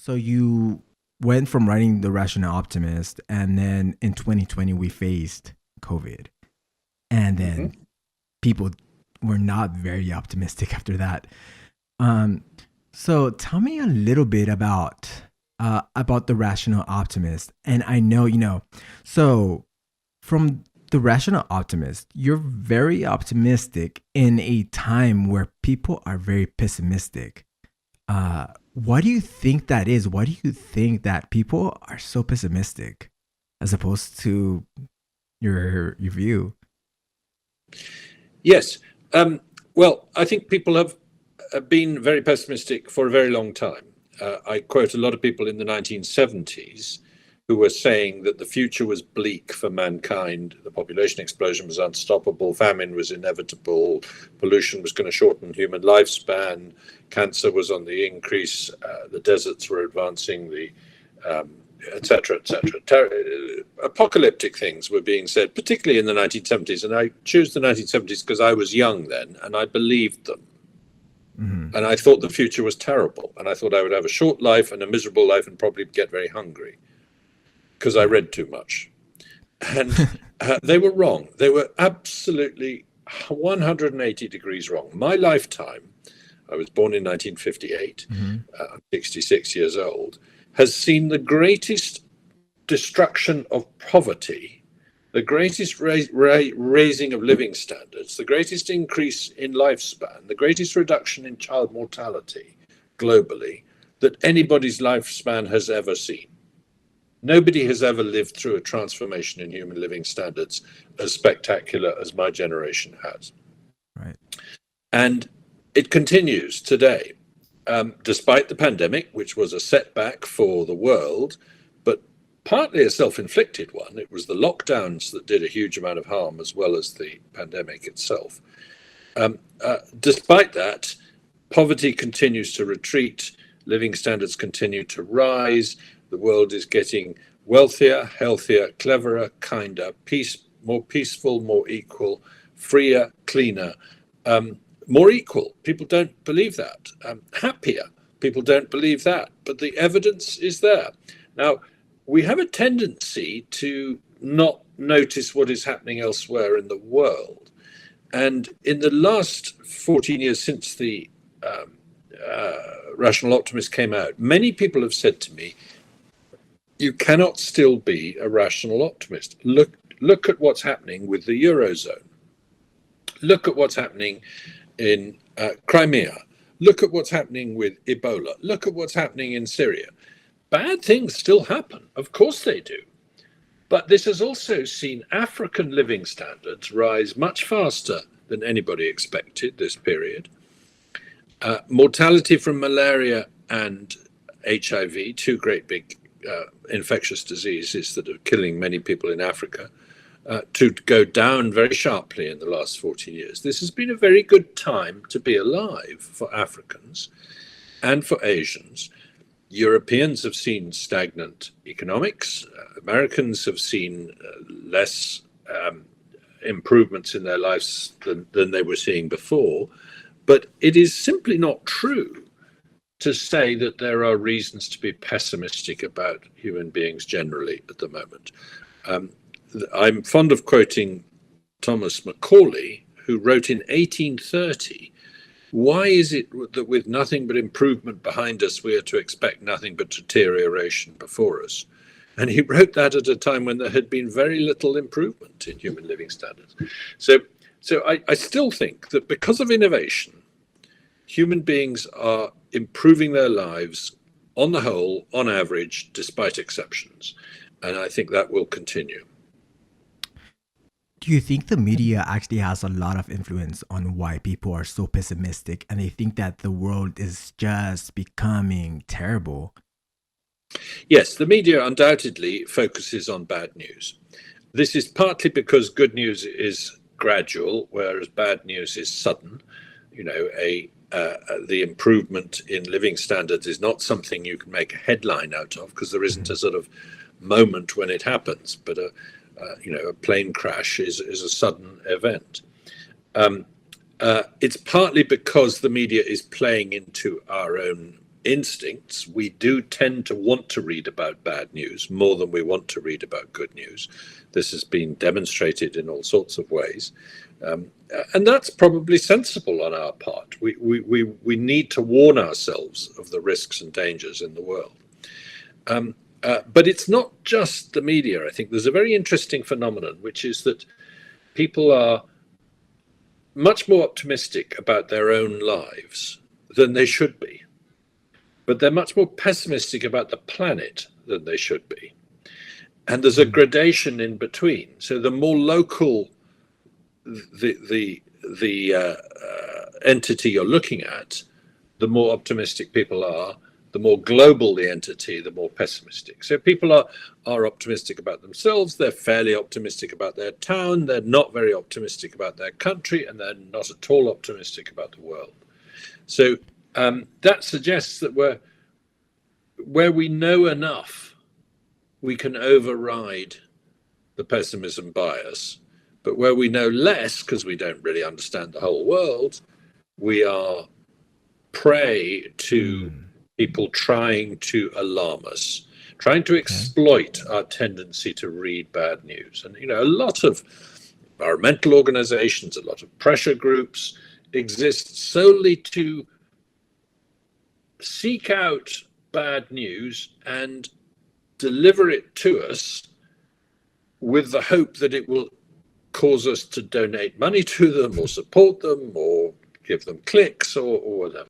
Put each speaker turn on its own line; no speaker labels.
So you went from writing The Rational Optimist, and then in 2020 we faced COVID, and
Hmm.
then people were not very optimistic after that. Um, so tell me a little bit about The Rational Optimist. And I know so from The Rational Optimist, you're very optimistic in a time where people are very pessimistic. What do you think that is? Why do you think that people are so pessimistic as opposed to your view?
Yes. Well, I think people have been very pessimistic for a very long time. I quote a lot of people in the 1970s who were saying that the future was bleak for mankind. The population explosion was unstoppable, famine was inevitable, pollution was going to shorten human lifespan, cancer was on the increase, the deserts were advancing, the etc., etc. Apocalyptic things were being said, particularly in the 1970s. And I choose the 1970s because I was young then and I believed them.
Mm-hmm.
And I thought the future was terrible. And I thought I would have a short life and a miserable life and probably get very hungry because I
Yeah.
read too much. And they were wrong. They were absolutely 180 degrees wrong. My lifetime, I was born in 1958,
Mm-hmm.
I'm 66 years old, has seen the greatest destruction of poverty, the greatest raising of living standards, the greatest increase in lifespan, the greatest reduction in child mortality globally that anybody's lifespan has ever seen. Nobody has ever lived through a transformation in human living standards as spectacular as my generation has.
Right.
And it continues today, despite the pandemic, which was a setback for the world, but partly a self-inflicted one. It was the lockdowns that did a huge amount of harm as well as the pandemic itself. Despite that, poverty continues to retreat, living standards continue to rise, the world is getting wealthier, healthier, cleverer, kinder, more peaceful, more equal, freer, cleaner, more equal. People don't believe that. Happier. People don't believe that. But the evidence is there. Now, we have a tendency to not notice what is happening elsewhere in the world. And in the last 14 years since the Rational Optimist came out, many people have said to me, you cannot still be a rational optimist. Look at what's happening with the Eurozone. Look at what's happening in Crimea. Look at what's happening with Ebola. Look at what's happening in Syria. Bad things still happen. Of course they do. But this has also seen African living standards rise much faster than anybody expected this period. Mortality from malaria and HIV, two great big infectious diseases that are killing many people in Africa, to go down very sharply in the last 14 years. This has been a very good time to be alive for Africans and for Asians. Europeans have seen stagnant economics. Americans have seen less improvements in their lives than they were seeing before. But it is simply not true to say that there are reasons to be pessimistic about human beings generally at the moment. I'm fond of quoting Thomas Macaulay, who wrote in 1830, "Why is it that with nothing but improvement behind us, we are to expect nothing but deterioration before us?" And he wrote that at a time when there had been very little improvement in human living standards. So I still think that because of innovation, human beings are improving their lives on the whole, on average, despite exceptions. And I think that will continue.
Do you think the media actually has a lot of influence on why people are so pessimistic and they think that the world is just becoming terrible?
Yes, the media undoubtedly focuses on bad news. This is partly because good news is gradual, whereas bad news is sudden. You know, the improvement in living standards is not something you can make a headline out of because there isn't
Mm-hmm.
a sort of moment when it happens. But a plane crash is a sudden event. It's partly because the media is playing into our own instincts, we do tend to want to read about bad news more than we want to read about good news. This has been demonstrated in all sorts of ways. And that's probably sensible on our part. We need to warn ourselves of the risks and dangers in the world. But it's not just the media. I think there's a very interesting phenomenon, which is that people are much more optimistic about their own lives than they should be. But they're much more pessimistic about the planet than they should be. And there's a gradation in between. So the more local the entity you're looking at, the more optimistic people are. The more global the entity, the more pessimistic. So people are optimistic about themselves. They're fairly optimistic about their town. They're not very optimistic about their country, and they're not at all optimistic about the world. So that suggests that where we know enough, we can override the pessimism bias. But where we know less, because we don't really understand the whole world, we are prey to people trying to alarm us, trying to exploit our tendency to read bad news. And, a lot of environmental organizations, a lot of pressure groups exist solely to seek out bad news and deliver it to us with the hope that it will cause us to donate money to them or support them or give them clicks or whatever.